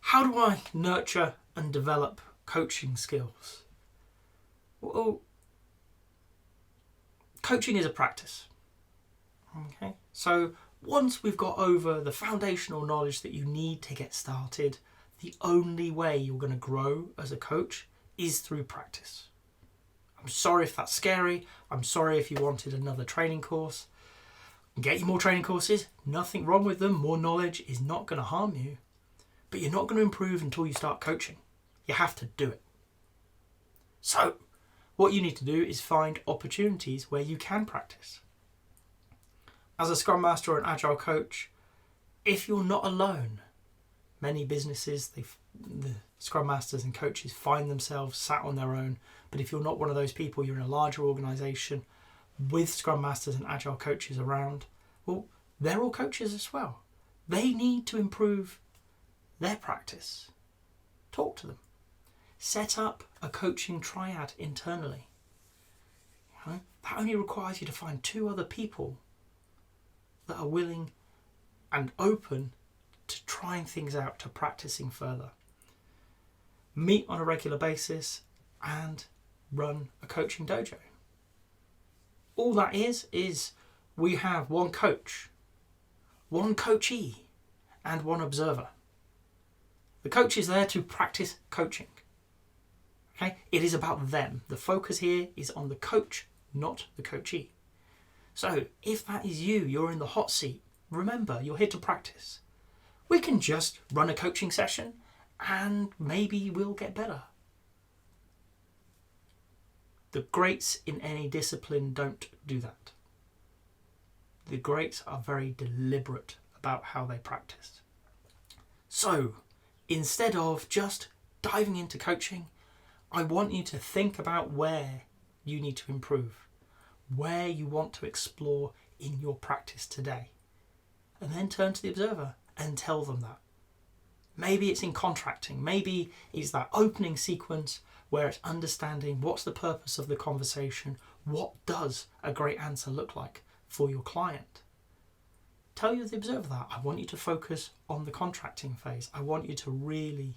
How do I nurture and develop coaching skills? Well, coaching is a practice. Okay, so once we've got over the foundational knowledge that you need to get started, the only way you're going to grow as a coach is through practice. I'm sorry if that's scary. I'm sorry if you wanted another training course. Get you more training courses. Nothing wrong with them. More knowledge is not going to harm you. But you're not going to improve until you start coaching. You have to do it. So, what you need to do is find opportunities where you can practice. As a Scrum Master or an Agile coach, if you're not alone, many businesses, the Scrum Masters and coaches find themselves sat on their own. But if you're not one of those people, you're in a larger organisation with Scrum Masters and Agile coaches around, well, they're all coaches as well. They need to improve their practice. Talk to them. Set up a coaching triad internally. That only requires you to find 2 other people that are willing and open to trying things out, to practicing further. Meet on a regular basis and run a coaching dojo. All that is we have one coach, one coachee, and one observer. The coach is there to practice coaching. Okay? It is about them. The focus here is on the coach, not the coachee. So if that is you, you're in the hot seat, remember, you're here to practice. We can just run a coaching session and maybe we'll get better. The greats in any discipline don't do that. The greats are very deliberate about how they practice. So, instead of just diving into coaching, I want you to think about where you need to improve, where you want to explore in your practice today. And then turn to the observer and tell them that. Maybe it's in contracting, maybe it's that opening sequence where it's understanding what's the purpose of the conversation, what does a great answer look like for your client. Tell the observer that. I want you to focus on the contracting phase. I want you to really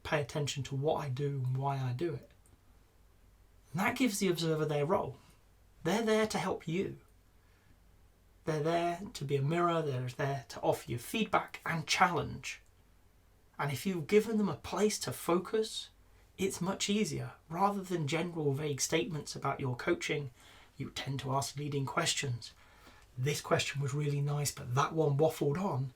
pay attention to what I do and why I do it. And that gives the observer their role. They're there to help you. They're there to be a mirror. They're there to offer you feedback and challenge. And if you've given them a place to focus, it's much easier. Rather than general vague statements about your coaching, you tend to ask leading questions. This question was really nice, but that one waffled on.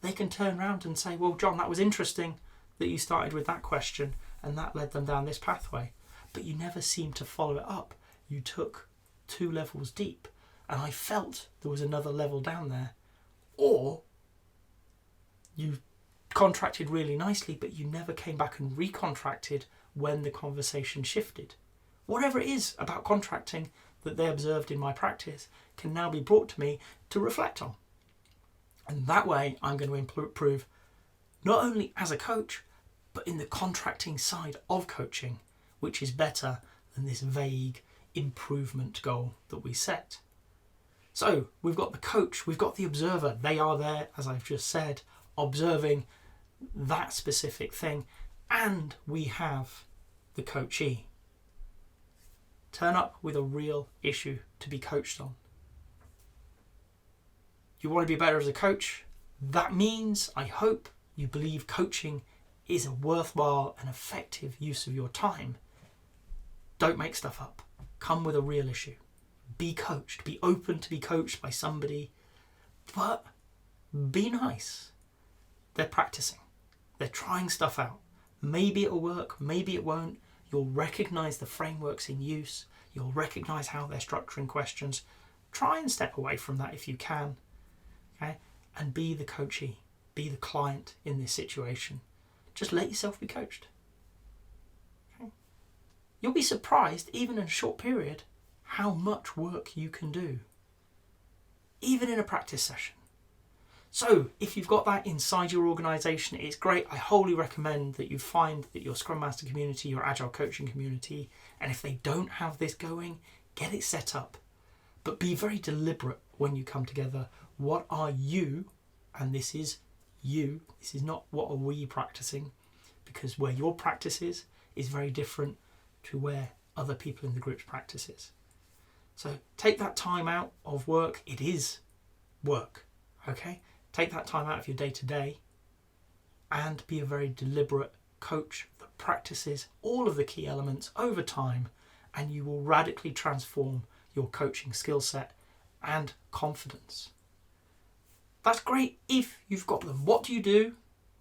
They can turn around and say, well, John, that was interesting that you started with that question and that led them down this pathway. But you never seemed to follow it up. You took 2 levels deep. And I felt there was another level down there. Or you contracted really nicely, but you never came back and recontracted when the conversation shifted. Whatever it is about contracting that they observed in my practice can now be brought to me to reflect on. And that way I'm going to improve not only as a coach, but in the contracting side of coaching, which is better than this vague improvement goal that we set. So we've got the coach, we've got the observer. They are there, as I've just said, observing that specific thing. And we have the coachee. Turn up with a real issue to be coached on. You want to be better as a coach? That means, I hope, you believe coaching is a worthwhile and effective use of your time. Don't make stuff up. Come with a real issue. Be coached. Be open to be coached by somebody. But be nice. They're practicing. They're trying stuff out. Maybe it'll work. Maybe it won't. You'll recognise the frameworks in use. You'll recognise how they're structuring questions. Try and step away from that if you can. Okay? And be the coachee. Be the client in this situation. Just let yourself be coached. Okay? You'll be surprised, even in a short period, how much work you can do. Even in a practice session. So, if you've got that inside your organisation, it's great. I wholly recommend that you find that your Scrum Master community, your Agile coaching community, and if they don't have this going, get it set up. But be very deliberate when you come together. What are you, and this is you. This is not what are we practicing, because where your practice is very different to where other people in the group's practice is. So take that time out of work. It is work, okay? Take that time out of your day-to-day and be a very deliberate coach that practices all of the key elements over time, and you will radically transform your coaching skill set and confidence. That's great if you've got them. What do you do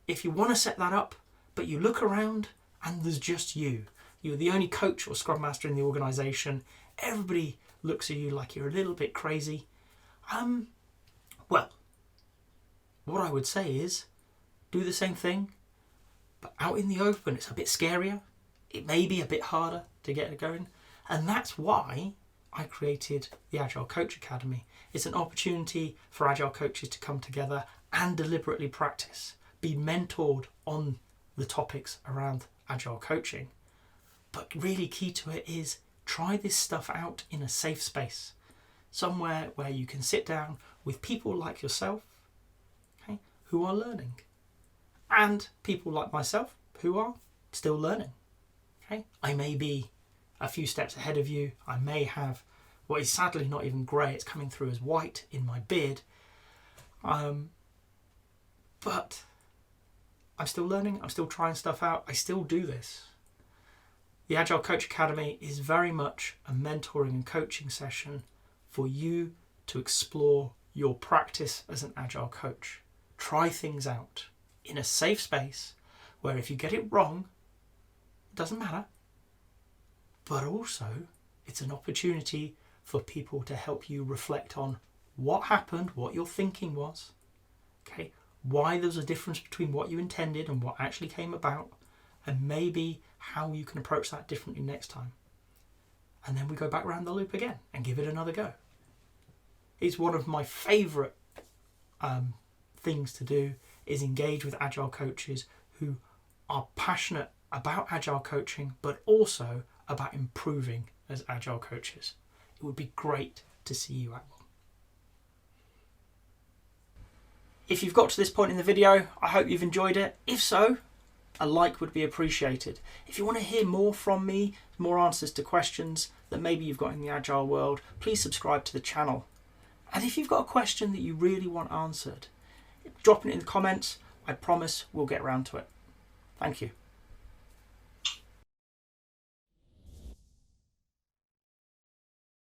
if you want to set that up, but you look around and there's just you? You're the only coach or scrum master in the organisation. Everybody looks at you like you're a little bit crazy. Well, what I would say is do the same thing, but out in the open. It's a bit scarier. It may be a bit harder to get it going. And that's why I created the Agile Coach Academy. It's an opportunity for Agile coaches to come together and deliberately practice, be mentored on the topics around Agile coaching. But really key to it is try this stuff out in a safe space, somewhere where you can sit down with people like yourself, okay, who are learning, and people like myself who are still learning. Okay, I may be a few steps ahead of you. I may have what is sadly not even grey, it's coming through as white in my beard. But I'm still learning, I'm still trying stuff out, I still do this. The Agile Coach Academy is very much a mentoring and coaching session for you to explore your practice as an Agile coach. Try things out in a safe space where if you get it wrong, it doesn't matter. But also, it's an opportunity for people to help you reflect on what happened, what your thinking was, okay, why there's a difference between what you intended and what actually came about, and maybe how you can approach that differently next time. And then we go back around the loop again and give it another go. It's one of my favourite things to do is engage with Agile coaches who are passionate about Agile coaching, but also about improving as Agile coaches. It would be great to see you at one. If you've got to this point in the video, I hope you've enjoyed it. If so, a like would be appreciated. If you want to hear more from me, more answers to questions that maybe you've got in the Agile world, please subscribe to the channel. And if you've got a question that you really want answered, drop it in the comments. I promise we'll get around to it. Thank you.